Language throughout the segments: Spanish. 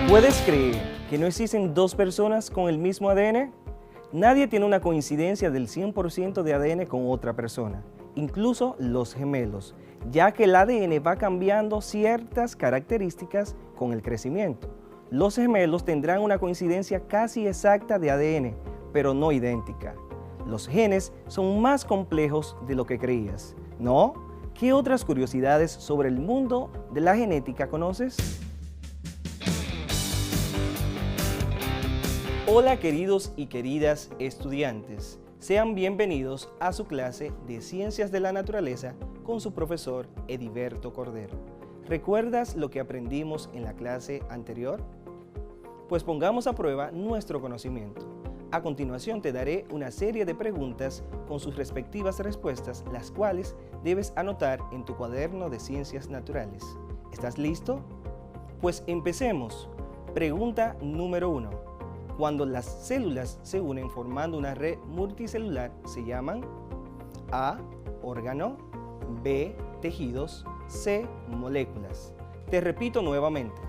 ¿Puedes creer que no existen dos personas con el mismo ADN? Nadie tiene una coincidencia del 100% de ADN con otra persona, incluso los gemelos, ya que el ADN va cambiando ciertas características con el crecimiento. Los gemelos tendrán una coincidencia casi exacta de ADN, pero no idéntica. Los genes son más complejos de lo que creías, ¿no? ¿Qué otras curiosidades sobre el mundo de la genética conoces? Hola queridos y queridas estudiantes, sean bienvenidos a su clase de Ciencias de la Naturaleza con su profesor Ediberto Cordero. ¿Recuerdas lo que aprendimos en la clase anterior? Pues pongamos a prueba nuestro conocimiento. A continuación te daré una serie de preguntas con sus respectivas respuestas, las cuales debes anotar en tu cuaderno de Ciencias Naturales. ¿Estás listo? Pues empecemos. Pregunta número 1. Cuando las células se unen formando una red multicelular, se llaman A. Órgano, B. Tejidos, C. Moléculas. Te repito nuevamente.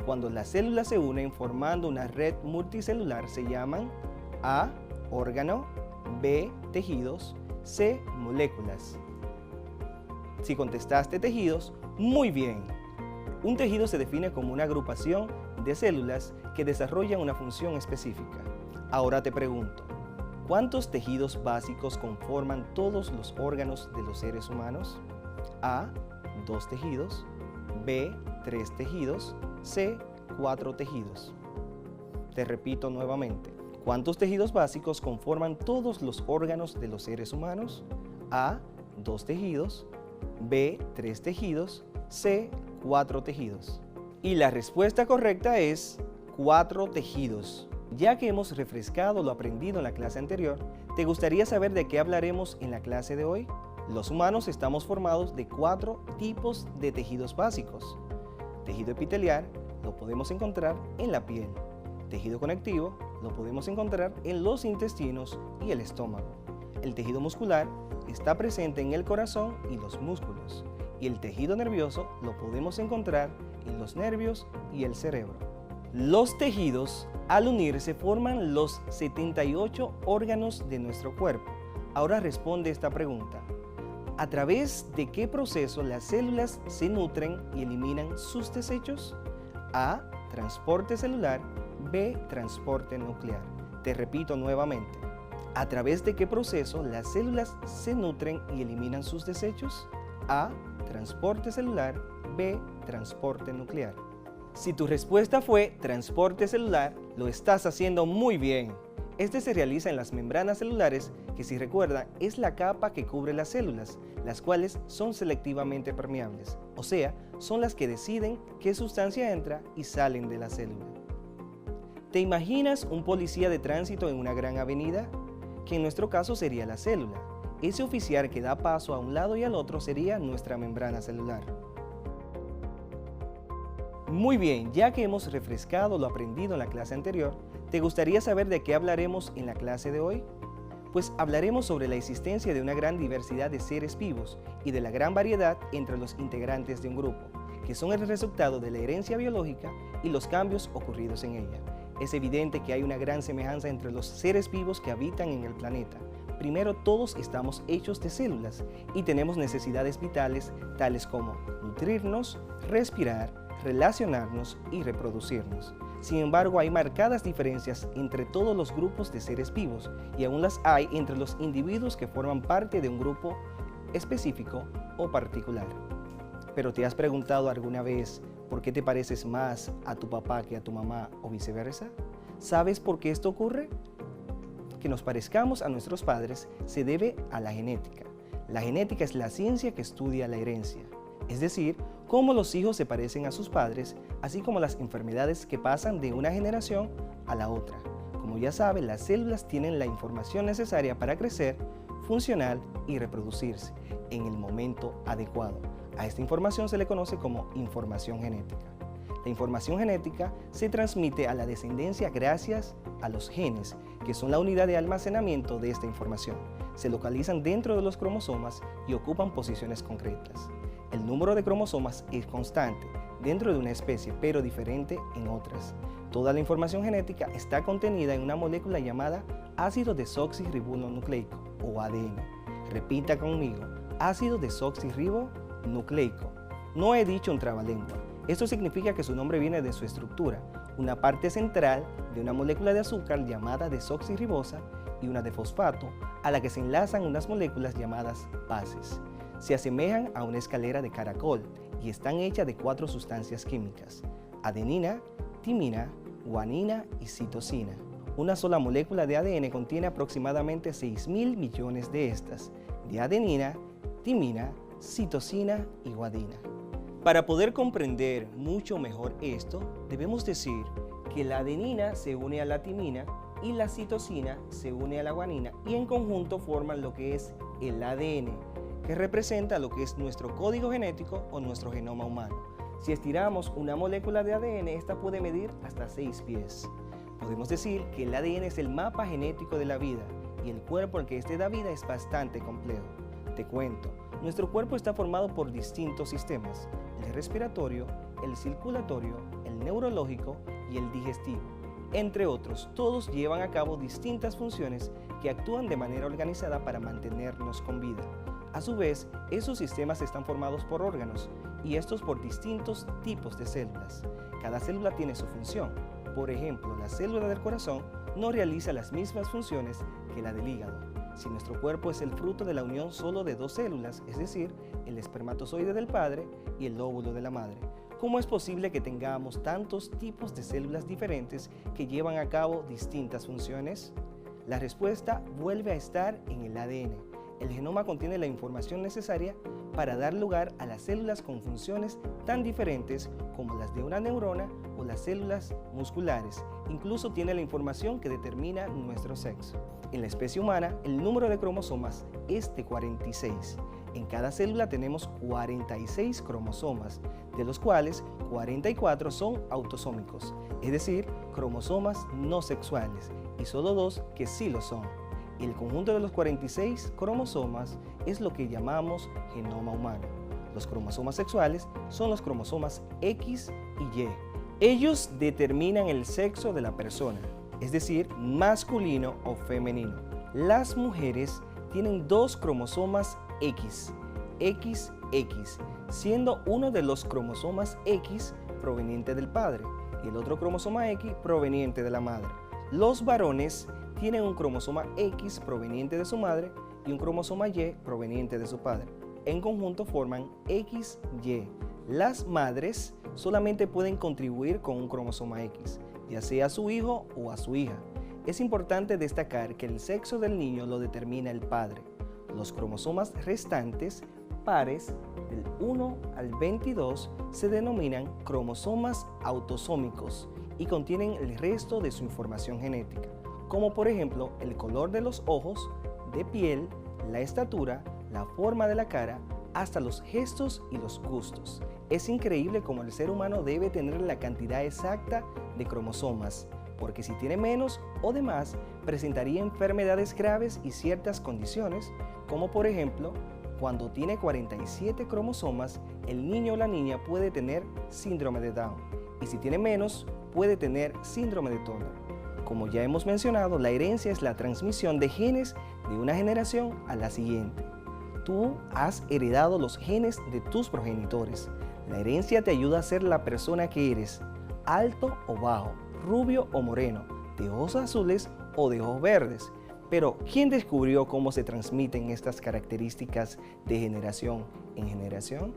Cuando las células se unen formando una red multicelular, se llaman A. Órgano, B. Tejidos, C. Moléculas. Si contestaste tejidos, muy bien. Un tejido se define como una agrupación de células que desarrollan una función específica. Ahora te pregunto, ¿cuántos tejidos básicos conforman todos los órganos de los seres humanos? A. 2 tejidos, B. 3 tejidos, C. 4 tejidos. Te repito nuevamente, ¿cuántos tejidos básicos conforman todos los órganos de los seres humanos? A. 2 tejidos, B. 3 tejidos, C. 4 tejidos. Y la respuesta correcta es 4 tejidos. Ya que hemos refrescado lo aprendido en la clase anterior, ¿te gustaría saber de qué hablaremos en la clase de hoy? Los humanos estamos formados de 4 tipos de tejidos básicos. Tejido epitelial lo podemos encontrar en la piel. Tejido conectivo lo podemos encontrar en los intestinos y el estómago. El tejido muscular está presente en el corazón y los músculos. Y el tejido nervioso lo podemos encontrar en los nervios y el cerebro. Los tejidos, al unirse, forman los 78 órganos de nuestro cuerpo. Ahora responde esta pregunta. ¿A través de qué proceso las células se nutren y eliminan sus desechos? A. Transporte celular, B. Transporte nuclear. Te repito nuevamente. ¿A través de qué proceso las células se nutren y eliminan sus desechos? A. Transporte celular, B. Transporte nuclear. Si tu respuesta fue transporte celular, lo estás haciendo muy bien. Este se realiza en las membranas celulares, que si recuerdan es la capa que cubre las células, las cuales son selectivamente permeables, o sea, son las que deciden qué sustancia entra y salen de la célula. ¿Te imaginas un policía de tránsito en una gran avenida? Que en nuestro caso sería la célula. Ese oficial que da paso a un lado y al otro sería nuestra membrana celular. Muy bien, ya que hemos refrescado lo aprendido en la clase anterior, ¿te gustaría saber de qué hablaremos en la clase de hoy? Pues hablaremos sobre la existencia de una gran diversidad de seres vivos y de la gran variedad entre los integrantes de un grupo, que son el resultado de la herencia biológica y los cambios ocurridos en ella. Es evidente que hay una gran semejanza entre los seres vivos que habitan en el planeta. Primero, todos estamos hechos de células y tenemos necesidades vitales tales como nutrirnos, respirar, relacionarnos y reproducirnos. Sin embargo, hay marcadas diferencias entre todos los grupos de seres vivos y aún las hay entre los individuos que forman parte de un grupo específico o particular. ¿Pero te has preguntado alguna vez por qué te pareces más a tu papá que a tu mamá o viceversa? ¿Sabes por qué esto ocurre? Que nos parezcamos a nuestros padres se debe a la genética. La genética es la ciencia que estudia la herencia, es decir, cómo los hijos se parecen a sus padres, así como las enfermedades que pasan de una generación a la otra. Como ya saben, las células tienen la información necesaria para crecer, funcionar y reproducirse en el momento adecuado. A esta información se le conoce como información genética. La información genética se transmite a la descendencia gracias a los genes, que son la unidad de almacenamiento de esta información. Se localizan dentro de los cromosomas y ocupan posiciones concretas. El número de cromosomas es constante, dentro de una especie, pero diferente en otras. Toda la información genética está contenida en una molécula llamada ácido desoxirribonucleico o ADN. Repita conmigo, ácido desoxirribonucleico. No he dicho un trabalengua. Esto significa que su nombre viene de su estructura, una parte central de una molécula de azúcar llamada desoxirribosa y una de fosfato, a la que se enlazan unas moléculas llamadas bases. Se asemejan a una escalera de caracol y están hechas de 4 sustancias químicas: adenina, timina, guanina y citosina. Una sola molécula de ADN contiene aproximadamente 6.000 millones de estas, de adenina, timina, citosina y guanina. Para poder comprender mucho mejor esto, debemos decir que la adenina se une a la timina y la citosina se une a la guanina y en conjunto forman lo que es el ADN, que representa lo que es nuestro código genético o nuestro genoma humano. Si estiramos una molécula de ADN, esta puede medir hasta 6 pies. Podemos decir que el ADN es el mapa genético de la vida y el cuerpo al que este da vida es bastante complejo. Te cuento, nuestro cuerpo está formado por distintos sistemas: el respiratorio, el circulatorio, el neurológico y el digestivo. Entre otros, todos llevan a cabo distintas funciones que actúan de manera organizada para mantenernos con vida. A su vez, esos sistemas están formados por órganos y estos por distintos tipos de células. Cada célula tiene su función. Por ejemplo, la célula del corazón no realiza las mismas funciones que la del hígado. Si nuestro cuerpo es el fruto de la unión solo de 2 células, es decir, el espermatozoide del padre y el óvulo de la madre, ¿cómo es posible que tengamos tantos tipos de células diferentes que llevan a cabo distintas funciones? La respuesta vuelve a estar en el ADN. El genoma contiene la información necesaria para dar lugar a las células con funciones tan diferentes como las de una neurona o las células musculares. Incluso tiene la información que determina nuestro sexo. En la especie humana, el número de cromosomas es de 46. En cada célula tenemos 46 cromosomas, de los cuales 44 son autosómicos, es decir, cromosomas no sexuales, y solo 2 que sí lo son. El conjunto de los 46 cromosomas es lo que llamamos genoma humano. Los cromosomas sexuales son los cromosomas X y Y. Ellos determinan el sexo de la persona, es decir, masculino o femenino. Las mujeres tienen 2 cromosomas X, XX, siendo uno de los cromosomas X proveniente del padre y el otro cromosoma X proveniente de la madre. Los varones tienen un cromosoma X proveniente de su madre y un cromosoma Y proveniente de su padre. En conjunto forman XY. Las madres solamente pueden contribuir con un cromosoma X, ya sea a su hijo o a su hija. Es importante destacar que el sexo del niño lo determina el padre. Los cromosomas restantes, pares, del 1 al 22, se denominan cromosomas autosómicos y contienen el resto de su información genética, como por ejemplo el color de los ojos, de piel, la estatura, la forma de la cara, hasta los gestos y los gustos. Es increíble cómo el ser humano debe tener la cantidad exacta de cromosomas, porque si tiene menos o de más, presentaría enfermedades graves y ciertas condiciones, como por ejemplo, cuando tiene 47 cromosomas, el niño o la niña puede tener síndrome de Down, y si tiene menos, puede tener síndrome de Turner. Como ya hemos mencionado, la herencia es la transmisión de genes de una generación a la siguiente. Tú has heredado los genes de tus progenitores. La herencia te ayuda a ser la persona que eres, alto o bajo, rubio o moreno, de ojos azules o de ojos verdes. Pero, ¿quién descubrió cómo se transmiten estas características de generación en generación?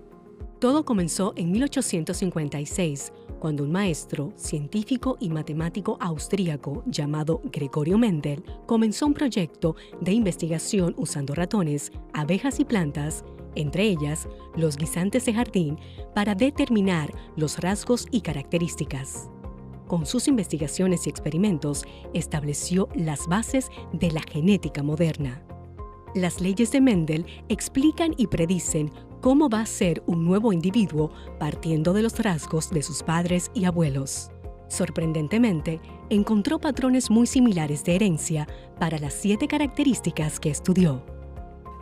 Todo comenzó en 1856, cuando un maestro, científico y matemático austríaco llamado Gregorio Mendel comenzó un proyecto de investigación usando ratones, abejas y plantas, entre ellas los guisantes de jardín, para determinar los rasgos y características. Con sus investigaciones y experimentos, estableció las bases de la genética moderna. Las leyes de Mendel explican y predicen cómo va a ser un nuevo individuo partiendo de los rasgos de sus padres y abuelos. Sorprendentemente, encontró patrones muy similares de herencia para las 7 características que estudió.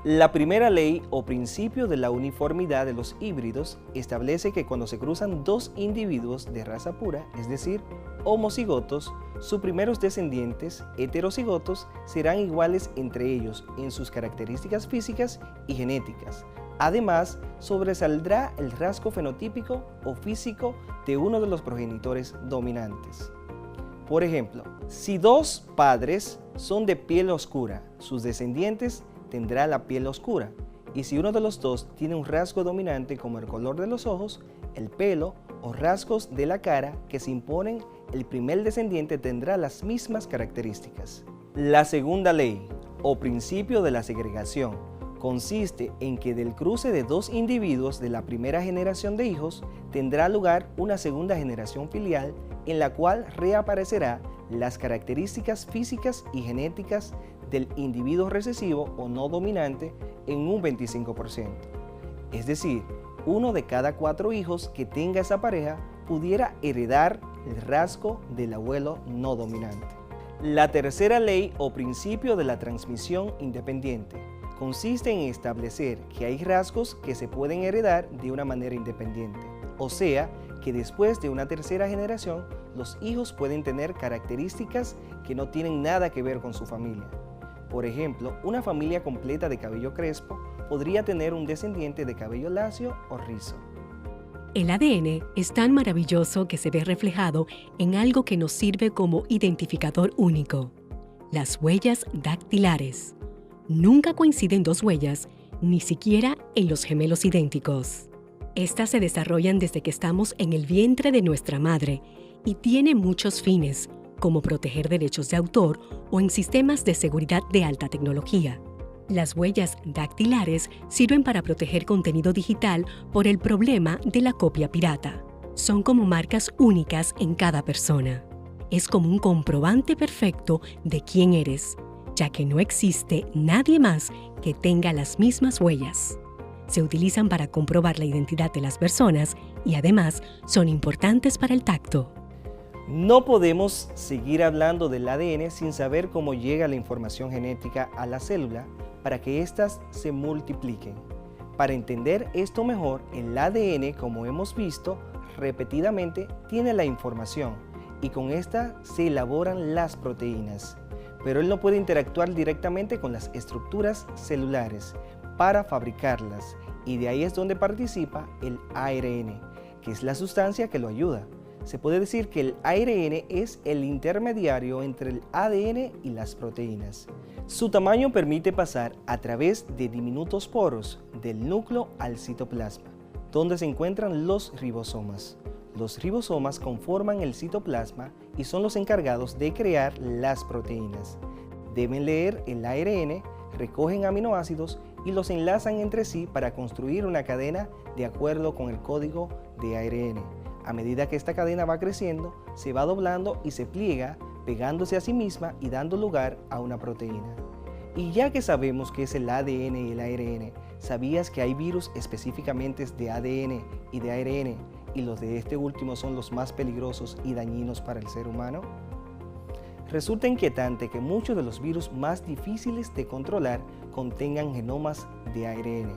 La primera ley o principio de la uniformidad de los híbridos establece que cuando se cruzan dos individuos de raza pura, es decir, homocigotos, sus primeros descendientes heterocigotos serán iguales entre ellos en sus características físicas y genéticas. Además, sobresaldrá el rasgo fenotípico o físico de uno de los progenitores dominantes. Por ejemplo, si dos padres son de piel oscura, sus descendientes tendrá la piel oscura, y si uno de los dos tiene un rasgo dominante como el color de los ojos, el pelo o rasgos de la cara que se imponen, el primer descendiente tendrá las mismas características. La segunda ley, o principio de la segregación, consiste en que del cruce de dos individuos de la primera generación de hijos tendrá lugar una segunda generación filial en la cual reaparecerá las características físicas y genéticas del individuo recesivo o no dominante en un 25%. Es decir, uno de cada 4 hijos que tenga esa pareja pudiera heredar el rasgo del abuelo no dominante. La tercera ley o principio de la transmisión independiente consiste en establecer que hay rasgos que se pueden heredar de una manera independiente, o sea, que después de una tercera generación, los hijos pueden tener características que no tienen nada que ver con su familia. Por ejemplo, una familia completa de cabello crespo podría tener un descendiente de cabello lacio o rizo. El ADN es tan maravilloso que se ve reflejado en algo que nos sirve como identificador único: las huellas dactilares. Nunca coinciden dos huellas, ni siquiera en los gemelos idénticos. Estas se desarrollan desde que estamos en el vientre de nuestra madre y tienen muchos fines, como proteger derechos de autor o en sistemas de seguridad de alta tecnología. Las huellas dactilares sirven para proteger contenido digital por el problema de la copia pirata. Son como marcas únicas en cada persona. Es como un comprobante perfecto de quién eres, ya que no existe nadie más que tenga las mismas huellas. Se utilizan para comprobar la identidad de las personas y además son importantes para el tacto. No podemos seguir hablando del ADN sin saber cómo llega la información genética a la célula para que éstas se multipliquen. Para entender esto mejor, el ADN, como hemos visto repetidamente, tiene la información y con esta se elaboran las proteínas. Pero él no puede interactuar directamente con las estructuras celulares para fabricarlas, y de ahí es donde participa el ARN, que es la sustancia que lo ayuda. Se puede decir que el ARN es el intermediario entre el ADN y las proteínas. Su tamaño permite pasar a través de diminutos poros del núcleo al citoplasma, donde se encuentran los ribosomas. Los ribosomas conforman el citoplasma y son los encargados de crear las proteínas. Deben leer el ARN, recogen aminoácidos y los enlazan entre sí para construir una cadena de acuerdo con el código de ARN. A medida que esta cadena va creciendo, se va doblando y se pliega, pegándose a sí misma y dando lugar a una proteína. Y ya que sabemos qué es el ADN y el ARN, ¿sabías que hay virus específicamente de ADN y de ARN y los de este último son los más peligrosos y dañinos para el ser humano? Resulta inquietante que muchos de los virus más difíciles de controlar contengan genomas de ARN.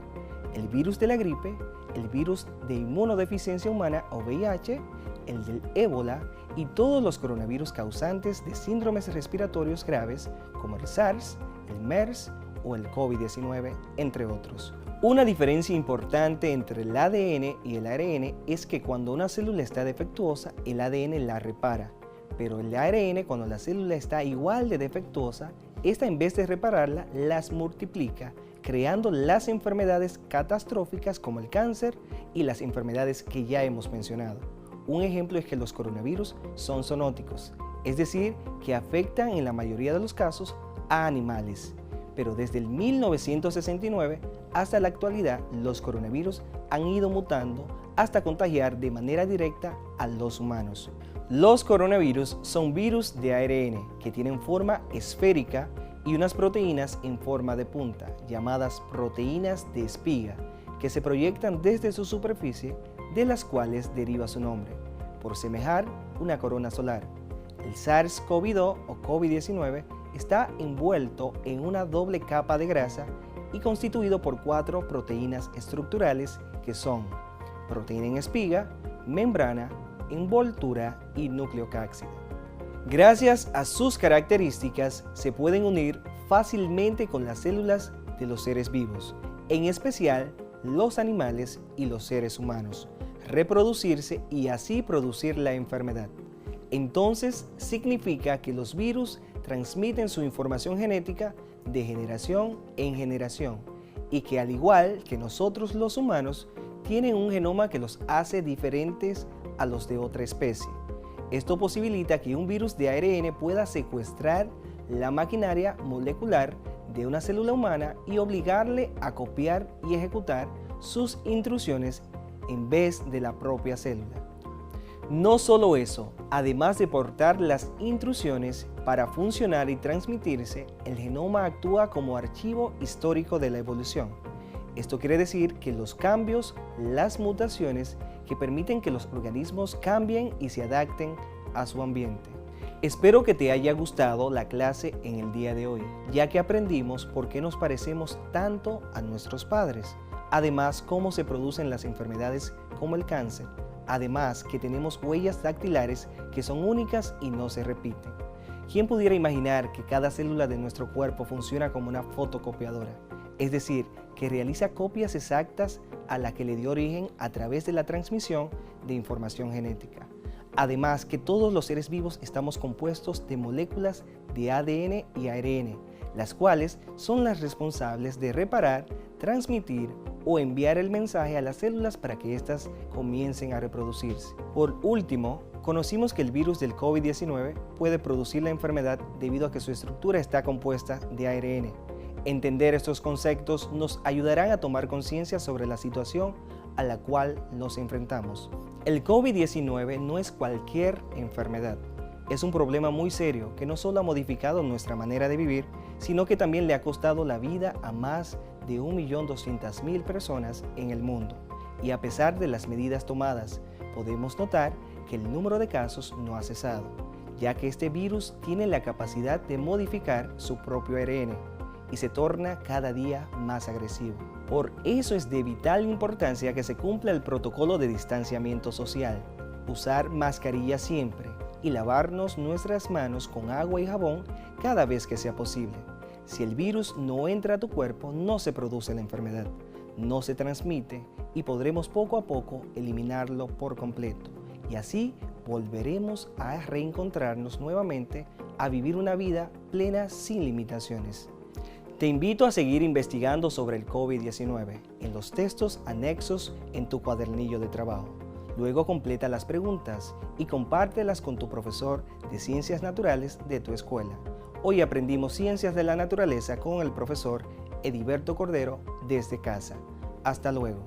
El virus de la gripe, el virus de inmunodeficiencia humana o VIH, el del ébola y todos los coronavirus causantes de síndromes respiratorios graves como el SARS, el MERS o el COVID-19, entre otros. Una diferencia importante entre el ADN y el ARN es que cuando una célula está defectuosa, el ADN la repara, pero el ARN, cuando la célula está igual de defectuosa, esta en vez de repararla, las multiplica, creando las enfermedades catastróficas como el cáncer y las enfermedades que ya hemos mencionado. Un ejemplo es que los coronavirus son zoonóticos, es decir, que afectan en la mayoría de los casos a animales. Pero desde el 1969 hasta la actualidad, los coronavirus han ido mutando hasta contagiar de manera directa a los humanos. Los coronavirus son virus de ARN que tienen forma esférica y unas proteínas en forma de punta, llamadas proteínas de espiga, que se proyectan desde su superficie, de las cuales deriva su nombre, por semejar una corona solar. El SARS-CoV-2 o COVID-19 está envuelto en una doble capa de grasa y constituido por 4 proteínas estructurales que son proteína en espiga, membrana, envoltura y nucleocápside. Gracias a sus características se pueden unir fácilmente con las células de los seres vivos, en especial los animales y los seres humanos, reproducirse y así producir la enfermedad. Entonces significa que los virus transmiten su información genética de generación en generación y que al igual que nosotros los humanos, tienen un genoma que los hace diferentes a los de otra especie. Esto posibilita que un virus de ARN pueda secuestrar la maquinaria molecular de una célula humana y obligarle a copiar y ejecutar sus instrucciones en vez de la propia célula. No solo eso, además de portar las instrucciones para funcionar y transmitirse, el genoma actúa como archivo histórico de la evolución. Esto quiere decir que los cambios, las mutaciones que permiten que los organismos cambien y se adapten a su ambiente. Espero que te haya gustado la clase en el día de hoy, ya que aprendimos por qué nos parecemos tanto a nuestros padres, además cómo se producen las enfermedades como el cáncer, además que tenemos huellas dactilares que son únicas y no se repiten. ¿Quién pudiera imaginar que cada célula de nuestro cuerpo funciona como una fotocopiadora? Es decir, que realiza copias exactas a la que le dio origen a través de la transmisión de información genética. Además que todos los seres vivos estamos compuestos de moléculas de ADN y ARN, las cuales son las responsables de reparar, transmitir o enviar el mensaje a las células para que éstas comiencen a reproducirse. Por último, conocimos que el virus del COVID-19 puede producir la enfermedad debido a que su estructura está compuesta de ARN. Entender estos conceptos nos ayudarán a tomar conciencia sobre la situación a la cual nos enfrentamos. El COVID-19 no es cualquier enfermedad. Es un problema muy serio que no solo ha modificado nuestra manera de vivir, sino que también le ha costado la vida a más de 1.200.000 personas en el mundo. Y a pesar de las medidas tomadas, podemos notar que el número de casos no ha cesado, ya que este virus tiene la capacidad de modificar su propio ARN y se torna cada día más agresivo. Por eso es de vital importancia que se cumpla el protocolo de distanciamiento social, usar mascarilla siempre y lavarnos nuestras manos con agua y jabón cada vez que sea posible. Si el virus no entra a tu cuerpo, no se produce la enfermedad, no se transmite y podremos poco a poco eliminarlo por completo. Y así volveremos a reencontrarnos nuevamente a vivir una vida plena sin limitaciones. Te invito a seguir investigando sobre el COVID-19 en los textos anexos en tu cuadernillo de trabajo. Luego completa las preguntas y compártelas con tu profesor de Ciencias Naturales de tu escuela. Hoy aprendimos Ciencias de la Naturaleza con el profesor Ediberto Cordero desde casa. Hasta luego.